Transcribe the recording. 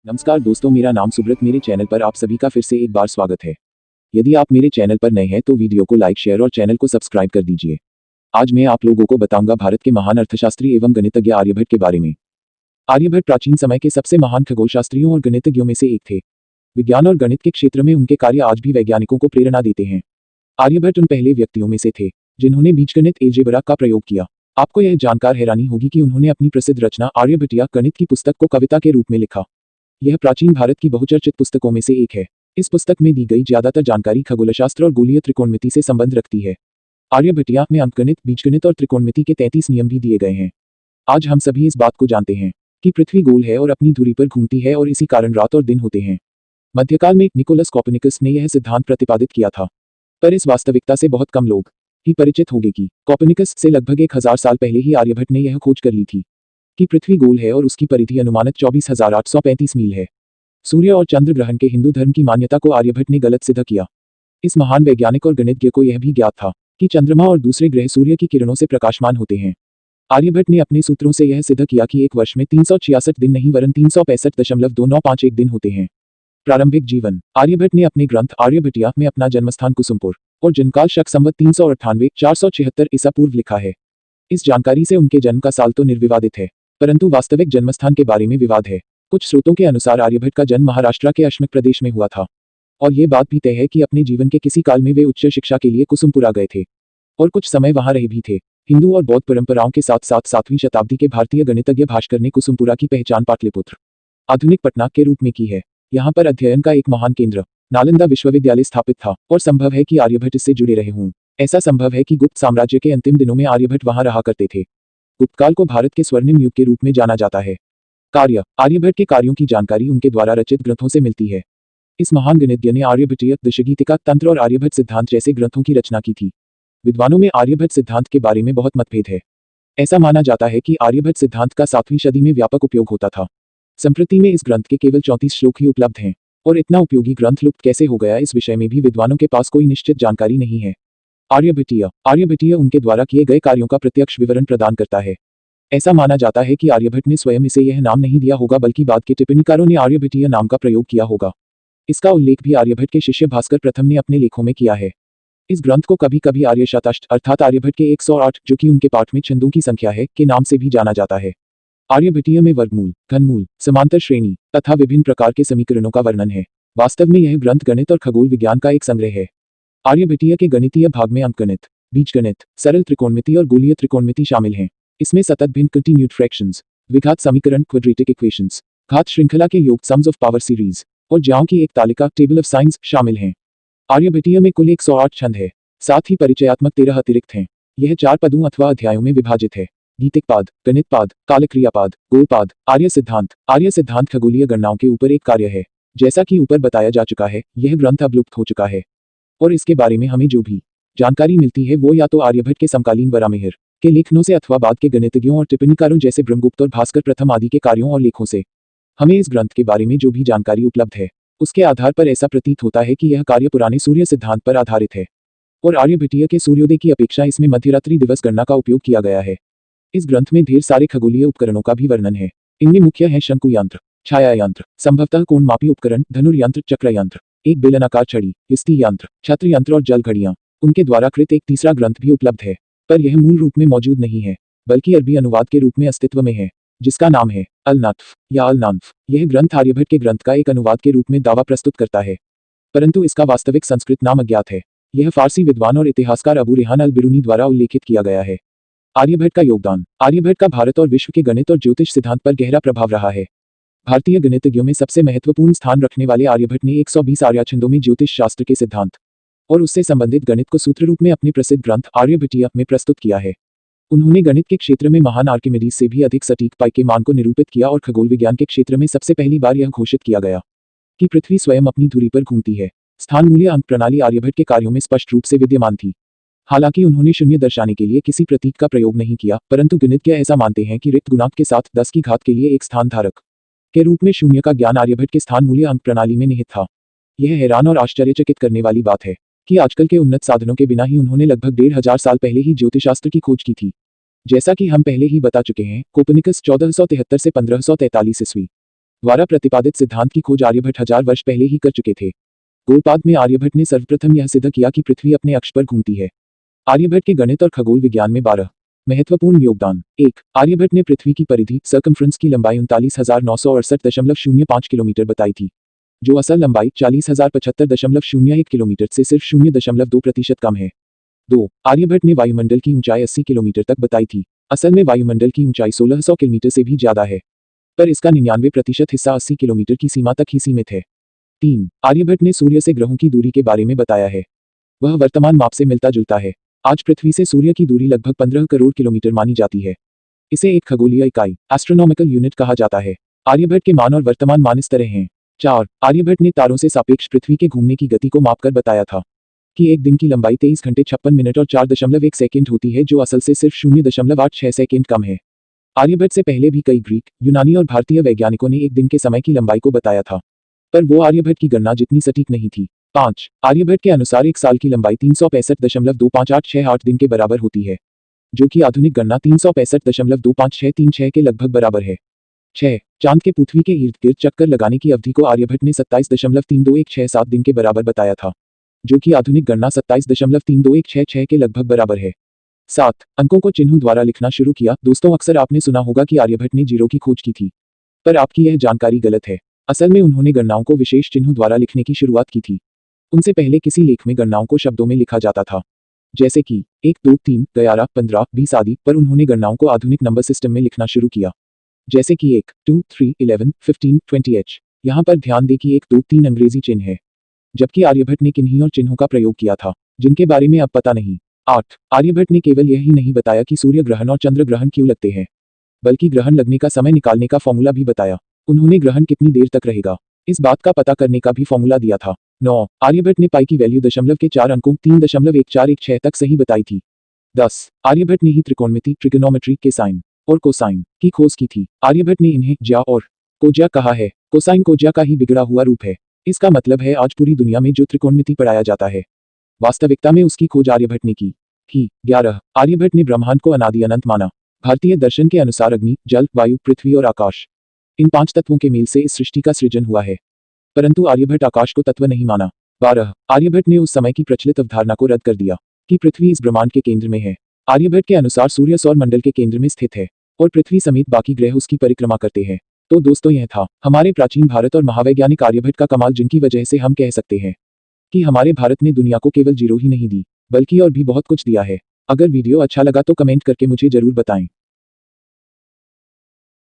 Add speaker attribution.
Speaker 1: नमस्कार दोस्तों, मेरा नाम सुब्रत। मेरे चैनल पर आप सभी का फिर से एक बार स्वागत है। यदि आप मेरे चैनल पर नए हैं तो वीडियो को लाइक, शेयर और चैनल को सब्सक्राइब कर दीजिए। आज मैं आप लोगों को बताऊंगा भारत के महान अर्थशास्त्री एवं गणितज्ञ आर्यभट्ट के बारे में। आर्यभट्ट प्राचीन समय के सबसे महान खगोलशास्त्रियों और गणितज्ञों में से एक थे। विज्ञान और गणित के क्षेत्र में उनके कार्य आज भी वैज्ञानिकों को प्रेरणा देते हैं। आर्यभट्ट उन पहले व्यक्तियों में से थे जिन्होंने बीजगणित एलजेब्रा का प्रयोग किया। आपको यह जानकर हैरानी होगी कि उन्होंने अपनी प्रसिद्ध रचना आर्यभट्टीय गणित की पुस्तक को कविता के रूप में लिखा। यह प्राचीन भारत की बहुचर्चित पुस्तकों में से एक है। इस पुस्तक में दी गई ज्यादातर जानकारी खगोलशास्त्र और गोलीय त्रिकोणमिति से संबंध रखती है। आर्यभट्टीय में अंकगणित, बीजगणित और त्रिकोणमिति के 33 नियम भी दिए गए हैं। आज हम सभी इस बात को जानते हैं कि पृथ्वी गोल है और अपनी धुरी पर घूमती है और इसी कारण रात और दिन होते हैं। मध्यकाल में निकोलस कोपर्निकस ने यह सिद्धांत प्रतिपादित किया था, पर इस वास्तविकता से बहुत कम लोग ही परिचित होंगे कि कोपर्निकस से लगभग 1000 साल पहले ही आर्यभट्ट ने यह खोज कर ली थी कि पृथ्वी गोल है और उसकी परिधि अनुमानित 24,835 मील है। सूर्य और चंद्र ग्रहण के हिंदू धर्म की मान्यता को आर्यभट्ट ने गलत सिद्ध किया। इस महान वैज्ञानिक और गणितज्ञ को यह भी ज्ञात था कि चंद्रमा और दूसरे ग्रह सूर्य की किरणों से प्रकाशमान होते हैं। आर्यभट्ट ने अपने सूत्रों से यह सिद्ध किया कि एक वर्ष में 366 दिन नहीं वरन 365.2951 होते हैं। प्रारंभिक जीवन। आर्यभट्ट ने अपने ग्रंथ आर्यभट्टीय में अपना जन्मस्थान कुसुमपुर और जन्मकाल शक संवत 398-476 ईसा पूर्व लिखा है। इस जानकारी से उनके जन्म का साल तो निर्विवादित है, परंतु वास्तविक जन्मस्थान के बारे में विवाद है। कुछ स्रोतों के अनुसार आर्यभट्ट का जन्म महाराष्ट्र के अश्मक प्रदेश में हुआ था और ये बात भी तय है कि अपने जीवन के किसी काल में वे उच्च शिक्षा के लिए कुसुमपुरा गए थे और कुछ समय वहां रहे भी थे। हिंदू और बौद्ध परंपराओं के साथ साथ 7वीं शताब्दी के भारतीय गणितज्ञ भास्कर ने कुसुमपुरा की पहचान पाटलिपुत्र, आधुनिक पटना के रूप में की है। यहाँ पर अध्ययन का एक महान केंद्र नालंदा विश्वविद्यालय स्थापित था और संभव है कि आर्यभट्ट इससे जुड़े रहे हों। ऐसा संभव है कि गुप्त साम्राज्य के अंतिम दिनों में आर्यभट्ट वहां रहा करते थे। गुप्तकाल को भारत के स्वर्णिम युग के रूप में जाना जाता है। कार्य। आर्यभट्ट के कार्यों की जानकारी उनके द्वारा रचित ग्रंथों से मिलती है। इस महान गणितज्ञ ने आर्यभट्टीय दशगीतिका तंत्र और आर्यभट्ट सिद्धांत जैसे ग्रंथों की रचना की थी। विद्वानों में आर्यभट्ट सिद्धांत के बारे में बहुत मतभेद है। ऐसा माना जाता है कि आर्यभट्ट सिद्धांत का 7वीं सदी में व्यापक उपयोग होता था। संप्रति में इस ग्रंथ के केवल 34 श्लोक ही उपलब्ध हैं और इतना उपयोगी ग्रंथ लुप्त कैसे हो गया, इस विषय में भी विद्वानों के पास कोई निश्चित जानकारी नहीं है। आर्यभट्टीय उनके द्वारा किए गए कार्यों का प्रत्यक्ष विवरण प्रदान करता है। ऐसा माना जाता है कि आर्यभट्ट ने स्वयं इसे यह नाम नहीं दिया होगा, बल्कि बाद के टिप्पणीकारों ने आर्यभट्टीय नाम का प्रयोग किया होगा। इसका उल्लेख भी आर्यभट्ट के शिष्य भास्कर प्रथम ने अपने लेखों में किया है। इस ग्रंथ को कभी कभी आर्यशताष्ट अर्थात आर्यभट्ट के 108, जो कि उनके पाठ में छंदों की संख्या है, के नाम से भी जाना जाता है। आर्यभट्टीय में वर्गमूल, घनमूल, समांतर श्रेणी तथा विभिन्न प्रकार के समीकरणों का वर्णन है। वास्तव में यह ग्रंथ गणित और खगोल विज्ञान का एक संग्रह है। आर्यभट्टीय के गणितीय भाग में अंकगणित, बीजगणित, सरल त्रिकोणमिति और गोलीय त्रिकोणमिति शामिल हैं। इसमें सतत भिन्न कंटिन्यूड फ्रैक्शंस, द्विघात समीकरण क्वाड्रेटिक इक्वेशंस, घात श्रृंखला के योग सम्स ऑफ पावर सीरीज और ज्याओं की एक तालिका टेबल ऑफ साइंस शामिल हैं। आर्यभट्टीय में कुल 108 छंद है। साथ ही परिचयात्मक 13 अतिरिक्त हैं। यह 4 पदों अथवा अध्यायों में विभाजित है। गीतिकपाद, गणितपाद, कालक्रियापाद, गोलपाद, आर्य सिद्धांत। आर्य सिद्धांत खगोलीय गणनाओं के ऊपर एक कार्य है। जैसा कि ऊपर बताया जा चुका है, यह ग्रंथ अब लुप्त हो चुका है और इसके बारे में हमें जो भी जानकारी मिलती है वो या तो आर्यभट्ट के समकालीन वराहमिहिर के लेखनों से अथवा बाद के गणितज्ञों और टिप्पणीकारों जैसे ब्रह्मगुप्त और भास्कर प्रथम आदि के कार्यों और लेखों से। हमें इस ग्रंथ के बारे में जो भी जानकारी उपलब्ध है उसके आधार पर ऐसा प्रतीत होता है कि यह कार्य पुराने सूर्य सिद्धांत पर आधारित है और आर्यभट्टीय के सूर्योदय की अपेक्षा इसमें मध्यरात्रि दिवस गणना का उपयोग किया गया है। इस ग्रंथ में ढेर सारे खगोलीय उपकरणों का भी वर्णन है। इनमें मुख्य है शंकु यंत्र, छाया यंत्र, संभवतः कोणमापी उपकरण, धनुर्यंत्र, चक्र यंत्र, एक बेलनाकार छड़ी, युस्ती यंत्र, छत्र यंत्र और जल घड़ियां। उनके द्वारा कृत एक तीसरा ग्रंथ भी उपलब्ध है, पर यह मूल रूप में मौजूद नहीं है, बल्कि अरबी अनुवाद के रूप में अस्तित्व में है, जिसका नाम है अल-नत्फ या अल-नन्फ। यह ग्रंथ आर्यभट्ट के ग्रंथ का एक अनुवाद के रूप में दावा प्रस्तुत करता है, परंतु इसका वास्तविक संस्कृत नाम अज्ञात है। यह फारसी विद्वान और इतिहासकार अबू रेहान अल-बिरूनी द्वारा उल्लेखित किया गया है। आर्यभट्ट का योगदान। आर्यभट्ट का भारत और विश्व के गणित और ज्योतिष सिद्धांत पर गहरा प्रभाव रहा है। भारतीय गणितज्ञों में सबसे महत्वपूर्ण स्थान रखने वाले आर्यभट्ट ने 120 आर्यछंदों में ज्योतिष शास्त्र के सिद्धांत और उससे संबंधित गणित को सूत्र रूप में अपने प्रसिद्ध ग्रंथ आर्यभट्टीय में प्रस्तुत किया है। उन्होंने गणित के क्षेत्र में महान आर्किमिडीज से भी अधिक सटीक पाई के मान को निरूपित किया और खगोल विज्ञान के क्षेत्र में सबसे पहली बार यह घोषित किया गया कि पृथ्वी स्वयं अपनी धुरी पर घूमती है। स्थान मूल्य अंक प्रणाली आर्यभट्ट के कार्यों में स्पष्ट रूप से विद्यमान थी। हालांकि उन्होंने शून्य दर्शाने के लिए किसी प्रतीक का प्रयोग नहीं किया, परंतु गणितज्ञ ऐसा मानते हैं कि रिक्त गुणांक के साथ 10 की घात के लिए एक स्थान धारक के रूप में शून्य का ज्ञान आर्यभट्ट के स्थान मूल्य अंक प्रणाली में निहित था। यह हैरान और आश्चर्यचकित करने वाली बात है कि आजकल के उन्नत साधनों के बिना ही उन्होंने लगभग 1500 साल पहले ही ज्योतिषशास्त्र की खोज की थी। जैसा कि हम पहले ही बता चुके हैं, कोपर्निकस 1473 से 1543 ईस्वी द्वारा प्रतिपादित सिद्धांत की खोज आर्यभट्ट 1000 वर्ष पहले ही कर चुके थे। गौड़पाद में आर्यभट्ट ने सर्वप्रथम यह सिद्ध किया कि पृथ्वी अपने अक्ष पर घूमती है। आर्यभट्ट के गणित और खगोल विज्ञान में 12 महत्वपूर्ण योगदान। 1. आर्यभट्ट ने पृथ्वी की परिधि सर्कमफ्रेंस की लंबाई 39,968.05 किलोमीटर बताई थी, जो असल लंबाई 40,075.01 किलोमीटर से सिर्फ 0.2% कम है। 2. आर्यभट्ट ने वायुमंडल की ऊंचाई 80 किलोमीटर तक बताई थी। असल में वायुमंडल की ऊंचाई 1600 किलोमीटर से भी ज्यादा है, पर इसका 99% हिस्सा 80 किलोमीटर की सीमा तक ही सीमित है। 3. आर्यभट्ट ने सूर्य से ग्रहों की दूरी के बारे में बताया है। वह वर्तमान माप से मिलता जुलता है। आज पृथ्वी से सूर्य की दूरी लगभग 15 करोड़ किलोमीटर मानी जाती है। इसे एक खगोलीय इकाई एस्ट्रोनॉमिकल यूनिट कहा जाता है। आर्यभट्ट के मान और वर्तमान मान इस तरह हैं। 4. आर्यभट्ट ने तारों से सापेक्ष पृथ्वी के घूमने की गति को मापकर बताया था कि एक दिन की लंबाई 23 घंटे 56 मिनट और 4.1 सेकंड होती है, जो असल से सिर्फ 0.86 सेकंड कम है। आर्यभट्ट से पहले भी कई ग्रीक, यूनानी और भारतीय वैज्ञानिकों ने एक दिन के समय की लंबाई को बताया था, पर वो आर्यभट्ट की गणना जितनी सटीक नहीं थी। 5. आर्यभट्ट के अनुसार एक साल की लंबाई 365.25868 दिन के बराबर होती है, जो कि आधुनिक गणना 365.25636 के लगभग बराबर है। 6. चांद के पृथ्वी के इर्द गिर्द चक्कर लगाने की अवधि को आर्यभट्ट ने 27.32167 दिन के बराबर बताया था, जो कि आधुनिक गणना 27.32166 के लगभग बराबर है। 7. अंकों को चिन्हों द्वारा लिखना शुरू किया। दोस्तों, अक्सर आपने सुना होगा कि आर्यभट्ट ने जीरो की खोज की थी, पर आपकी यह जानकारी गलत है। असल में उन्होंने गणनाओं को विशेष चिन्हों द्वारा लिखने की शुरुआत की थी। उनसे पहले किसी लेख में गणनाओं को शब्दों में लिखा जाता था, जैसे कि 1, 2, 3, 11, 15, 20 आदि, पर उन्होंने गणनाओं को आधुनिक नंबर सिस्टम में लिखना शुरू किया, जैसे कि 1, 2, 3, 11, 15, 20h। यहाँ पर ध्यान दें कि 1, 2, 3 अंग्रेजी चिन्ह है, जबकि आर्यभट्ट ने किन्हीं और चिन्हों का प्रयोग किया था, जिनके बारे में अब पता नहीं। 8. आर्यभट्ट ने केवल यही नहीं बताया कि सूर्य ग्रहण और चंद्र ग्रहण क्यों लगते हैं, बल्कि ग्रहण लगने का समय निकालने का फॉर्मूला भी बताया। उन्होंने ग्रहण कितनी देर तक रहेगा, इस बात का पता करने का भी फॉर्मूला दिया था। 9. आर्यभट्ट ने पाई की वैल्यू दशमलव के 4 अंकों 3.1416 तक सही बताई थी। 10. आर्यभट्ट ने ही त्रिकोणमिति ट्रिगोनोमेट्री के साइन और कोसाइन की खोज की थी। आर्यभट्ट ने इन्हें ज्या और कोज्या कहा है। कोसाइन कोज्या का ही बिगड़ा हुआ रूप है। इसका मतलब है आज पूरी दुनिया में जो त्रिकोणमिति पढ़ाया जाता है, वास्तविकता में उसकी खोज आर्यभट्ट ने की। 11. आर्यभट्ट ने ब्रह्मांड को अनादि अनंत माना। भारतीय दर्शन के अनुसार अग्नि, जल, वायु, पृथ्वी और आकाश, इन 5 तत्वों के मेल से इस सृष्टि का सृजन हुआ है, परंतु आर्यभट्ट आकाश को तत्व नहीं माना। 12. आर्यभट्ट ने उस समय की प्रचलित अवधारणा को रद्द कर दिया कि पृथ्वी इस ब्रह्मांड के केंद्र में है। आर्यभट्ट के अनुसार सूर्य सौर मंडल के केंद्र में स्थित है और पृथ्वी समेत बाकी ग्रह उसकी परिक्रमा करते हैं। तो दोस्तों, यह था हमारे प्राचीन भारत और महावैज्ञानिक आर्यभट्ट का कमाल, जिनकी वजह से हम कह सकते हैं कि हमारे भारत ने दुनिया को केवल जीरो ही नहीं दी, बल्कि और भी बहुत कुछ दिया है। अगर वीडियो अच्छा लगा तो कमेंट करके मुझे जरूर बताएं।